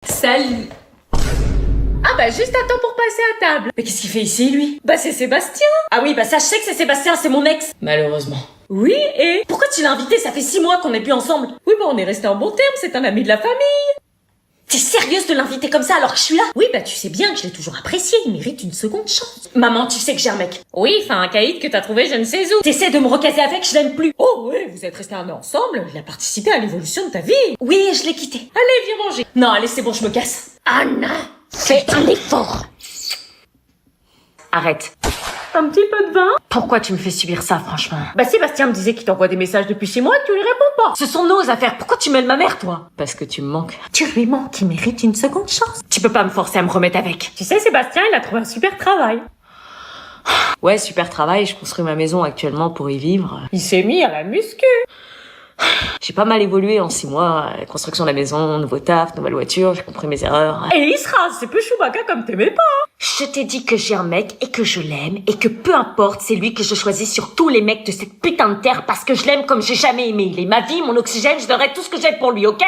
Salut. Ah bah juste à temps pour passer à table. Mais qu'est-ce qu'il fait ici, lui? Bah c'est Sébastien. Ah oui, bah ça, je sais que c'est Sébastien, c'est mon ex. Malheureusement. Oui, et pourquoi tu l'as invité? Ça fait 6 mois qu'on n'est plus ensemble. Oui bah on est resté en bon terme, c'est un ami de la famille. T'es sérieuse de l'inviter comme ça alors que je suis là? Oui bah tu sais bien que je l'ai toujours apprécié, il mérite une seconde chance. Maman, tu sais que j'ai un mec. Oui, enfin un caïd que t'as trouvé je ne sais où. T'essaies de me recaser avec, je l'aime plus. Oh oui, vous êtes restés un an ensemble, il a participé à l'évolution de ta vie. Oui, je l'ai quitté. Allez, viens manger. Non, allez, c'est bon, je me casse. Ah non, fais un effort. Arrête. Un petit peu de vin. Pourquoi tu me fais subir ça, franchement? Bah Sébastien me disait qu'il t'envoie des messages depuis 6 mois et que tu lui réponds pas. Ce sont nos affaires. Pourquoi tu mêles ma mère, toi? Parce que tu me manques. Tu lui manques, il mérite une seconde chance. Tu peux pas me forcer à me remettre avec. Tu sais Sébastien, il a trouvé un super travail. Ouais, super travail, je construis ma maison actuellement pour y vivre. Il s'est mis à la muscu. J'ai pas mal évolué en 6 mois. Construction de la maison, nouveau taf, nouvelle voiture, j'ai compris mes erreurs. Et il se rase, c'est peu Chewbacca comme t'aimais pas. Je t'ai dit que j'ai un mec et que je l'aime et que peu importe, c'est lui que je choisis sur tous les mecs de cette putain de terre parce que je l'aime comme j'ai jamais aimé. Il est ma vie, mon oxygène, je donnerai tout ce que j'ai pour lui, ok?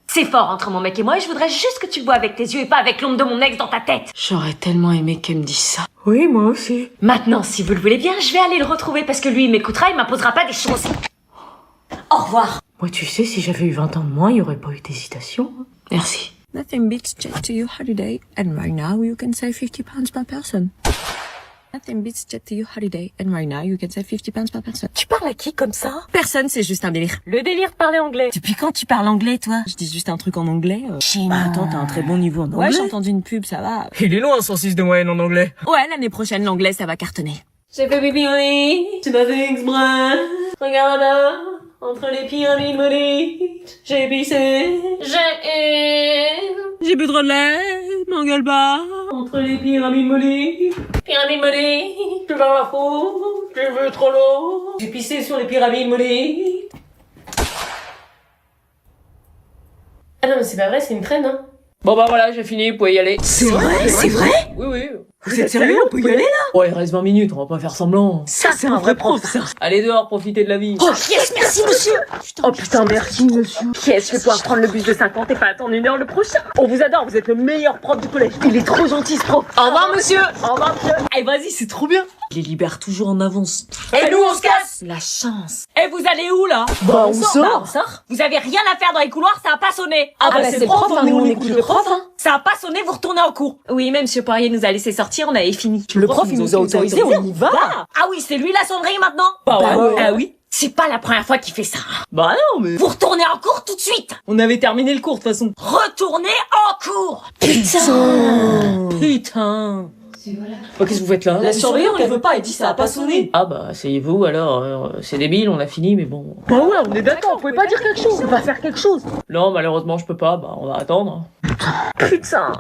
C'est fort entre mon mec et moi et je voudrais juste que tu le vois avec tes yeux et pas avec l'ombre de mon ex dans ta tête. J'aurais tellement aimé qu'elle me dise ça. Oui, moi aussi. Maintenant, si vous le voulez bien, je vais aller le retrouver parce que lui, il m'écoutera, il m'imposera pas des choses. Au revoir. Moi, tu sais, si j'avais eu 20 ans de moins, il y aurait pas eu d'hésitation. Merci. Nothing beats jet to your holiday, and right now you can save £50 per person. Nothing beats jet to your holiday, and right now you can save £50 per person. Tu parles à qui comme ça? Personne, c'est juste un délire. Le délire de parler anglais. Depuis quand tu parles anglais, toi? Je dis juste un truc en anglais. Attends, t'as un très bon niveau en anglais. Ouais, j'ai entendu une pub, ça va. Il est loin, 106 de moyenne en anglais. Ouais, l'année prochaine, l'anglais, ça va cartonner. J'ai fait pipi au lit, j'ai pas fait exprès. Regarde là, entre les pyramides maudites, j'ai pissé. J'ai bu trop de lait, m'engueule pas. Entre les pyramides maudites, je vais la faute, je veux trop l'eau. J'ai pissé sur les pyramides maudites. Ah non mais c'est pas vrai, c'est une traîne hein. Bon bah voilà, j'ai fini, vous pouvez y aller. C'est vrai? C'est vrai? Oui oui. Vous êtes sérieux? On peut y aller là? Ouais, il reste 20 minutes, on va pas faire semblant. Ça, c'est un vrai prof, ça. Allez dehors, profitez de la vie. Oh, yes, merci, monsieur. Oh putain, merci monsieur. Yes, je vais pouvoir prendre le bus de 50 et pas attendre 1 heure le prochain. On vous adore, vous êtes le meilleur prof du collège. Il est trop gentil, ce prof. Au revoir monsieur. Au revoir, monsieur. Eh vas-y, c'est trop bien. Il les libère toujours en avance. Et nous on se casse. La chance. Eh vous allez où là? Bah, on sort. Vous avez rien à faire dans les couloirs, ça a pas sonné. Ah bah, c'est le prof, hein, nous on écoute le prof, hein. Ça a pas sonné, vous retournez en cours. Oui, mais monsieur Poirier nous a laissé sortir, on avait fini. Le prof il nous a autorisé, on y va. Ah oui, c'est lui la sonnerie maintenant? Bah ouais. Ah oui. C'est pas la première fois qu'il fait ça. Bah non mais... Vous retournez en cours tout de suite. On avait terminé le cours de toute façon. Retournez en cours. Putain. Oh, qu'est-ce que vous faites là? La surveillante, elle veut pas, elle dit ça a pas sonné. Ah bah, asseyez-vous alors, c'est débile, on a fini, mais bon. Bah ouais, on est d'accord, vous pouvez pas dire quelque chose, on va faire quelque chose. Non, malheureusement, je peux pas, bah on va attendre. Putain.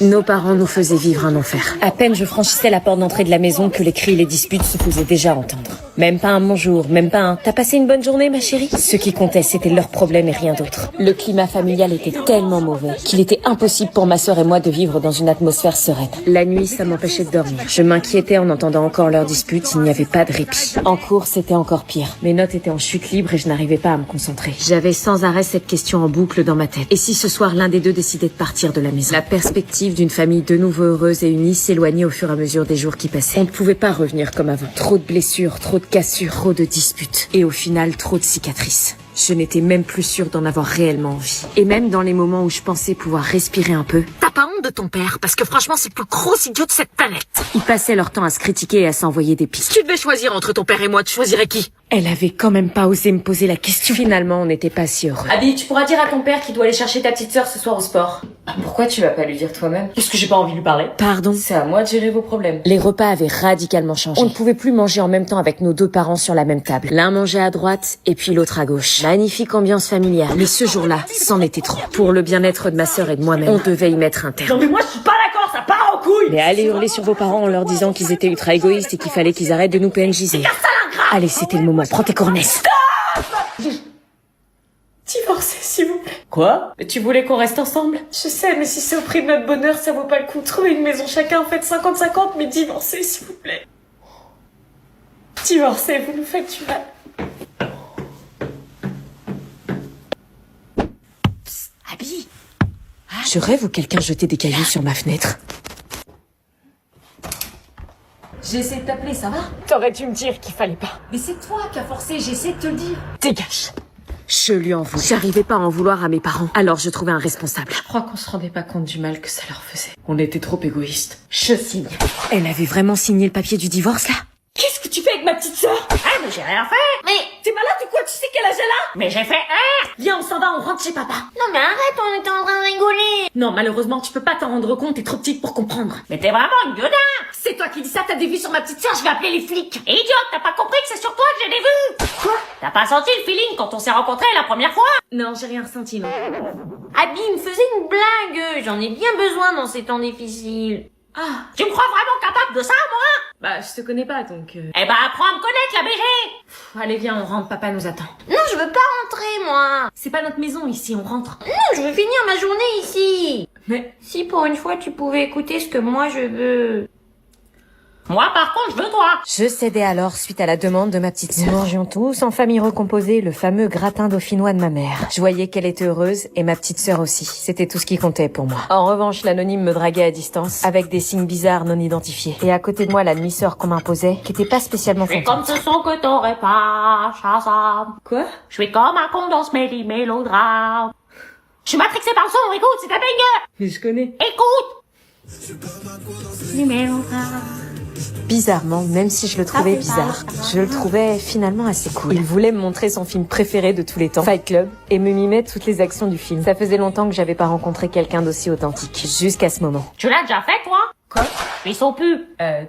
Nos parents nous faisaient vivre un enfer. À peine je franchissais la porte d'entrée de la maison que les cris et les disputes se faisaient déjà entendre. Même pas un bonjour, même pas un « t'as passé une bonne journée ma chérie ?» Ce qui comptait c'était leurs problèmes et rien d'autre. Le climat familial était tellement mauvais qu'il était impossible pour ma sœur et moi de vivre dans une atmosphère sereine. La nuit ça m'empêchait de dormir. Je m'inquiétais en entendant encore leurs disputes, il n'y avait pas de répit. En cours c'était encore pire. Mes notes étaient en chute libre et je n'arrivais pas à me concentrer. J'avais sans arrêt cette question en boucle dans ma tête. Et si ce soir l'un des deux décidait de partir de la maison? La perspective d'une famille de nouveau heureuse et unie s'éloignait au fur et à mesure des jours qui passaient. On ne pouvait pas revenir comme avant. Trop de blessures, trop de cassures, trop de disputes. Et au final, trop de cicatrices. Je n'étais même plus sûre d'en avoir réellement envie. Et même dans les moments où je pensais pouvoir respirer un peu... T'as pas honte de ton père? Parce que franchement, c'est le plus gros idiot de cette planète. Ils passaient leur temps à se critiquer et à s'envoyer des pistes. Si tu devais choisir entre ton père et moi, tu choisirais qui? Elle avait quand même pas osé me poser la question. Finalement, on n'était pas si heureux. Adi, tu pourras dire à ton père qu'il doit aller chercher ta petite sœur ce soir au sport. Pourquoi tu vas pas lui dire toi-même? Parce que j'ai pas envie de lui parler. Pardon? C'est à moi de gérer vos problèmes. Les repas avaient radicalement changé. On ne pouvait plus manger en même temps avec nos deux parents sur la même table. L'un mangeait à droite et puis l'autre à gauche. Magnifique ambiance familiale. Mais ce jour-là, c'en était trop. Pour le bien-être de ma sœur et de moi-même, on devait y mettre un terme. Non mais moi je suis pas d'accord, ça part en couille. Mais allez hurler sur vos parents en leur disant qu'ils étaient ultra égoïstes et qu'il fallait qu'ils arrêtent de nous PNJiser. Allez, c'était le moment. Prends tes cornesses. Divorcez, s'il vous plaît. Quoi? Mais tu voulais qu'on reste ensemble? Je sais, mais si c'est au prix de notre bonheur, ça vaut pas le coup. Trouver une maison chacun, faites 50-50, mais divorcez, s'il vous plaît. Divorcez, vous nous faites du mal. Abby. Je rêve où quelqu'un jetait des cailloux sur ma fenêtre. J'ai essayé de t'appeler, ça va? T'aurais dû me dire qu'il fallait pas. Mais c'est toi qui as forcé, j'ai essayé de te le dire. Dégage. Je lui en voulais. J'arrivais pas à en vouloir à mes parents, alors je trouvais un responsable. Je crois qu'on se rendait pas compte du mal que ça leur faisait. On était trop égoïstes. Je signe. Elle avait vraiment signé le papier du divorce, là? Qu'est-ce que tu fais avec ma petite sœur? Ah, mais j'ai rien fait. Mais t'es malade ou quoi? Tu sais quel âge elle a? Mais j'ai fait un. Viens, on s'en va, on rentre chez papa. Non, mais arrête, on était en train de rigoler. Non, malheureusement, tu peux pas t'en rendre compte, t'es trop petite pour comprendre. Mais t'es vraiment une gueudin. C'est toi qui dis ça, t'as des vues sur ma petite sœur, je vais appeler les flics. Idiote, t'as pas compris que c'est sur toi que j'ai des vues. Quoi? T'as pas senti le feeling quand on s'est rencontrés la première fois? Non, j'ai rien ressenti, non. Abby me faisait une blague. J'en ai bien besoin dans ces temps difficiles. Ah, Tu me crois vraiment capable de ça, moi? bah, je te connais pas, donc... Eh ben, apprends à me connaître, la BG. Allez, viens, on rentre, papa nous attend. Non, je veux pas rentrer, moi. C'est pas notre maison, ici, on rentre. Non, je veux finir ma journée ici. Mais... Si pour une fois tu pouvais écouter ce que moi je veux. Moi, par contre, je veux toi. Je cédais alors suite à la demande de ma petite sœur. Nous mangions tous en famille recomposée le fameux gratin dauphinois de ma mère. Je voyais qu'elle était heureuse et ma petite sœur aussi. C'était tout ce qui comptait pour moi. En revanche, l'anonyme me draguait à distance avec des signes bizarres non identifiés. Et à côté de moi, la demi-sœur qu'on m'imposait, qui était pas spécialement Je suis comme contente. ce son que t'aurais pas, Shazam. Quoi? Je suis comme un con dans ce mélodrame. Je suis matrixée par le son, écoute, c'est un banger. Mais je connais. Écoute. Mélodrame. Bizarrement, même si je le trouvais bizarre, je le trouvais finalement assez cool. Il voulait me montrer son film préféré de tous les temps, Fight Club, et me mimait toutes les actions du film. Ça faisait longtemps que j'avais pas rencontré quelqu'un d'aussi authentique, jusqu'à ce moment. Tu l'as déjà fait, toi? Quoi? Je suis son pub.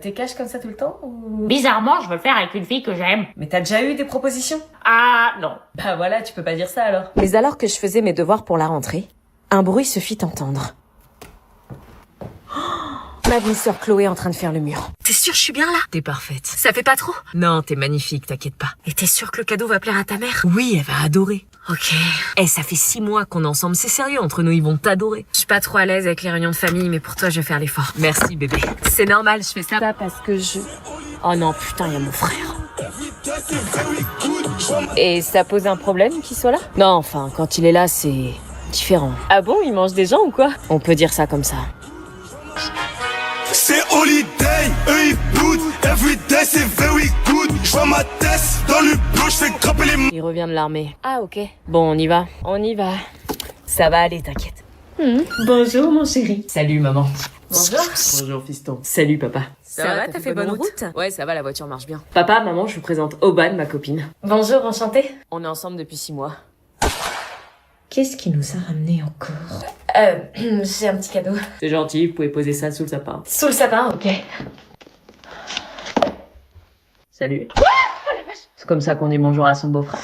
T'es cash comme ça tout le temps ou... Bizarrement, je veux le faire avec une fille que j'aime. Mais t'as déjà eu des propositions? Ah, non. Bah voilà, tu peux pas dire ça alors. Mais alors que je faisais mes devoirs pour la rentrée, un bruit se fit entendre. Ma demi-sœur Chloé est en train de faire le mur. T'es sûre je suis bien là? T'es parfaite. Ça fait pas trop? Non, t'es magnifique, t'inquiète pas. Et t'es sûre que le cadeau va plaire à ta mère? Oui, elle va adorer. Ok. Ça fait 6 mois qu'on est ensemble, c'est sérieux, entre nous, ils vont t'adorer. Je suis pas trop à l'aise avec les réunions de famille, mais pour toi, je vais faire l'effort. Merci, bébé. C'est normal, je fais ça parce que je... Oh non, putain, il y a mon frère. Et ça pose un problème qu'il soit là? Non, enfin, quand il est là, c'est... différent. Ah bon, il mange des gens ou quoi? On peut dire ça comme ça. C'est holiday, eux ils boudent, everyday c'est very good. J'vois ma tête dans le bleu, j'fais grimper les mains. Il revient de l'armée. Ah ok. Bon, on y va. On y va. Ça va aller, t'inquiète. Bonjour, mon chéri. Salut maman. Bonjour. Bonjour, fiston. Salut papa. Ça va, t'as fait bonne route? Ouais, ça va, la voiture marche bien. Papa, maman, je vous présente Oban, ma copine. Bonjour, enchantée. On est ensemble depuis 6 mois. Qu'est-ce qui nous a ramenés encore? J'ai un petit cadeau. C'est gentil, vous pouvez poser ça sous le sapin. Sous le sapin, ok. Salut. C'est comme ça qu'on dit bonjour à son beau-frère.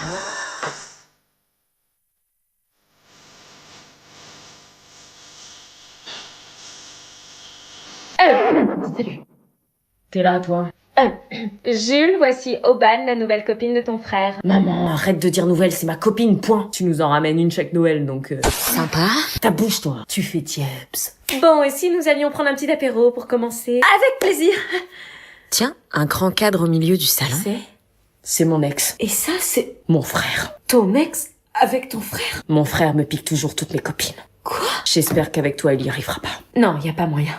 Salut. T'es là, toi? Jules, voici Oban, la nouvelle copine de ton frère. Maman, arrête de dire nouvelle, c'est ma copine, point. Tu nous en ramènes une chaque Noël, donc... Sympa. Ta bouche, toi. Tu fais tieps. Bon, et si nous allions prendre un petit apéro pour commencer? Avec plaisir. Tiens, un grand cadre au milieu du salon. C'est mon ex. Et ça, c'est Mon frère. ton ex avec ton frère? Mon frère me pique toujours toutes mes copines. Quoi? J'espère qu'avec toi, il y arrivera pas. Non, y a pas moyen.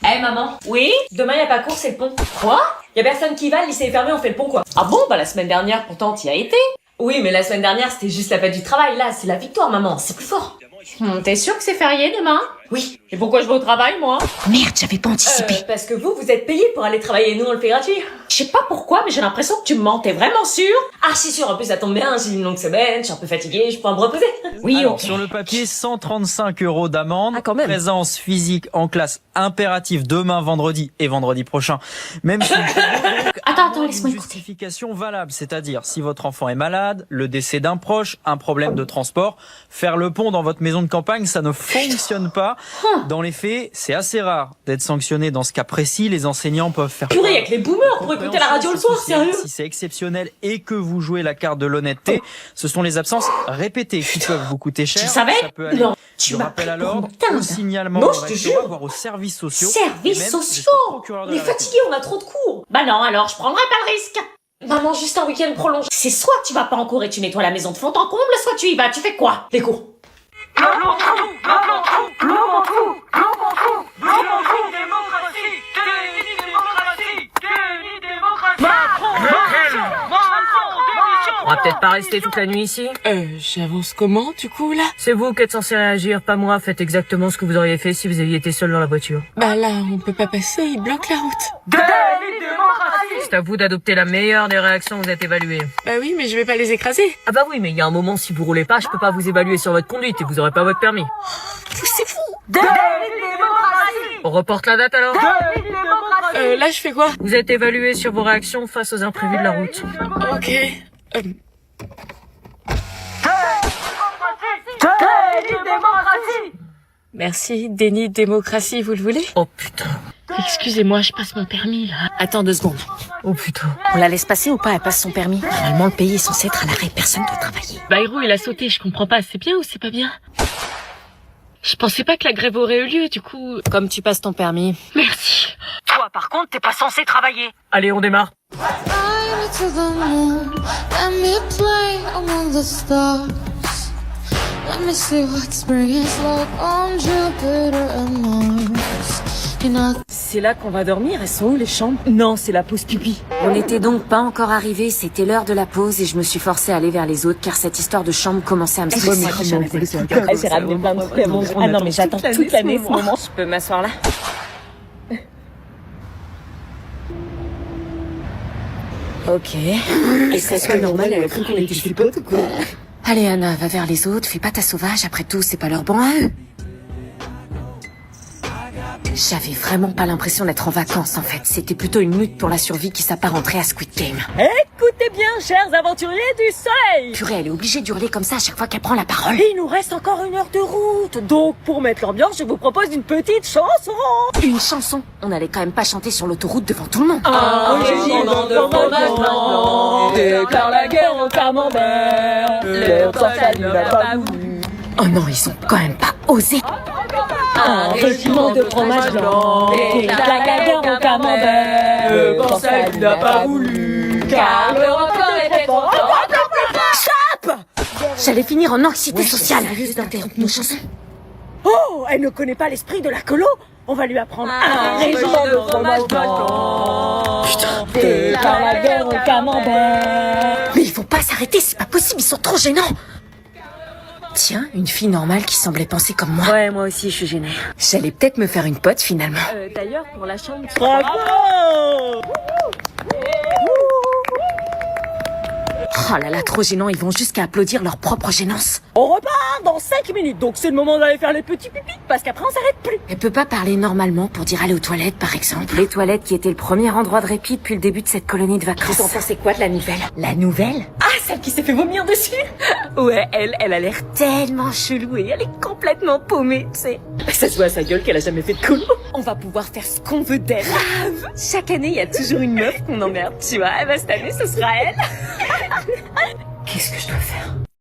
Eh maman? Oui? Demain y a pas cours, c'est le pont. Quoi? Y a personne qui va, le lycée est fermé, on fait le pont quoi. Ah bon? Bah la semaine dernière, pourtant, t'y as été. Oui, mais la semaine dernière c'était juste la fête du travail, là c'est la victoire maman, c'est plus fort. T'es sûr que c'est férié demain? Oui. Et pourquoi je vais au travail, moi? Merde, j'avais pas anticipé. Parce que vous êtes payés pour aller travailler, nous on le fait gratuit. Je sais pas pourquoi, mais j'ai l'impression que tu me mens. T'es vraiment sûr? Archi sûr, en plus ça tombe bien, j'ai une longue semaine, je suis un peu fatiguée, je peux me reposer. Oui, Alors, ok. sur le papier, 135 € d'amende. Ah, quand même. Présence physique en classe impérative demain, vendredi et vendredi prochain. Même si Attends, laisse-moi une écouter. justification valable, c'est-à-dire si votre enfant est malade, le décès d'un proche, un problème de transport, faire le pont dans votre maison de campagne, ça ne fonctionne pas. Dans les faits, c'est assez rare d'être sanctionné dans ce cas précis. Les enseignants peuvent faire Purée, avec les boomers pour écouter la radio le soir, sérieux. Si c'est exceptionnel et que vous jouez la carte de l'honnêteté, ce sont les absences répétées qui peuvent vous coûter cher. Tu savais? Ça peut aller Non, du tu m'as rappel pris à pour l'ordre, une dingue. au signalement Non, au je te restaurant, jure. voire aux services sociaux. Services et même sociaux? jusqu'au procureur de On est la République. fatigués, on a trop de cours. Bah non, alors je prendrai pas le risque. Maman, juste un week-end prolongé. C'est soit tu vas pas en cours et tu nettoies la maison de fond en comble, soit tu y vas. Tu fais quoi? Les cours. On va peut-être pas rester toute la nuit ici. J'avance comment, du coup, là? C'est vous qui êtes censé réagir, pas moi. Faites exactement ce que vous auriez fait si vous aviez été seul dans la voiture. Bah là, on peut pas passer, il bloque la route. C'est à vous d'adopter la meilleure des réactions, vous êtes évalué. Bah oui, mais je vais pas les écraser. Ah bah oui, mais il y a un moment, si vous roulez pas, je peux pas vous évaluer sur votre conduite et vous aurez pas votre permis. C'est fou. On reporte la date alors? Là, je fais quoi? Vous êtes évalué sur vos réactions face aux imprévus de la route. Ok. Merci, déni de démocratie, vous le voulez? Oh putain. Excusez-moi, je passe mon permis, là. Attends 2 secondes. Oh putain. On la laisse passer ou pas? Elle passe son permis. Normalement, le pays est censé être à l'arrêt. Personne doit travailler. Bayrou, il a sauté, je comprends pas, c'est bien ou c'est pas bien? Je pensais pas que la grève aurait eu lieu, du coup... Comme tu passes ton permis. Merci. Toi, par contre, t'es pas censé travailler. Allez, on démarre. To the moon, let me play among the stars. Let me see what spring is like on Jupiter and Mars. You know. C'est là qu'on va dormir, elles sont où les chambres? Non, c'est la pause pipi. On n'était donc pas encore arrivés, c'était l'heure de la pause et je me suis forcée à aller vers les autres car cette histoire de chambre commençait à me stresser. Elle s'est ramenée plein de fruits à manger. Ah non, mais j'attends toute l'année ce moment. Je peux m'asseoir là? Ok. Est-ce que normal, elle a cru qu'on était ses potes ou quoi? Allez Anna, va vers les autres, fais pas ta sauvage, après tout, c'est pas leur bon à eux. J'avais vraiment pas l'impression d'être en vacances en fait, c'était plutôt une lutte pour la survie qui s'apparenterait à Squid Game. Écoutez bien, chers aventuriers du soleil. Purée, elle est obligée d'hurler comme ça à chaque fois qu'elle prend la parole. Il nous reste encore 1 heure de route, donc pour mettre l'ambiance, je vous propose une petite chanson. Une chanson? On n'allait quand même pas chanter sur l'autoroute devant tout le monde. Un régiment de fromage blanc déclare la guerre au camembert. Le Corsa ne l'a pas voulu. Oh non, ils ont quand même pas osé. Un régiment de fromage blanc déclare la guerre au camembert. Le Corsa ne l'a pas voulu. Car le record était trop fort. Stop! J'allais finir en anxiété sociale. Juste d'interrompre nos chansons. Oh, elle ne connaît pas l'esprit de la colo. On va lui apprendre un régiment de fromage blanc. Putain, déclare la guerre au camembert. Mais ils vont pas s'arrêter, c'est pas possible, ils sont trop gênants. Tiens, une fille normale qui semblait penser comme moi. Ouais, moi aussi, je suis gênée. J'allais peut-être me faire une pote finalement. D'ailleurs, pour la chambre... Bravo! Oh là là, trop gênant, ils vont jusqu'à applaudir leur propre gênance. On repart dans 5 minutes, donc c'est le moment d'aller faire les petits pipis, parce qu'après on s'arrête plus. Elle peut pas parler normalement pour dire aller aux toilettes, par exemple. Les toilettes qui étaient le premier endroit de répit depuis le début de cette colonie de vacances. Vous en pensez quoi de la nouvelle? La nouvelle? Ah, celle qui s'est fait vomir dessus? Ouais, elle a l'air Tellement chelou et elle est complètement paumée, tu sais. Ça se voit à sa gueule qu'elle a jamais fait de colo. On va pouvoir faire ce qu'on veut d'elle. Chaque année, il y a toujours une meuf qu'on emmerde, tu vois. Eh ben, cette année, ce sera elle. Qu'est-ce que je dois faire?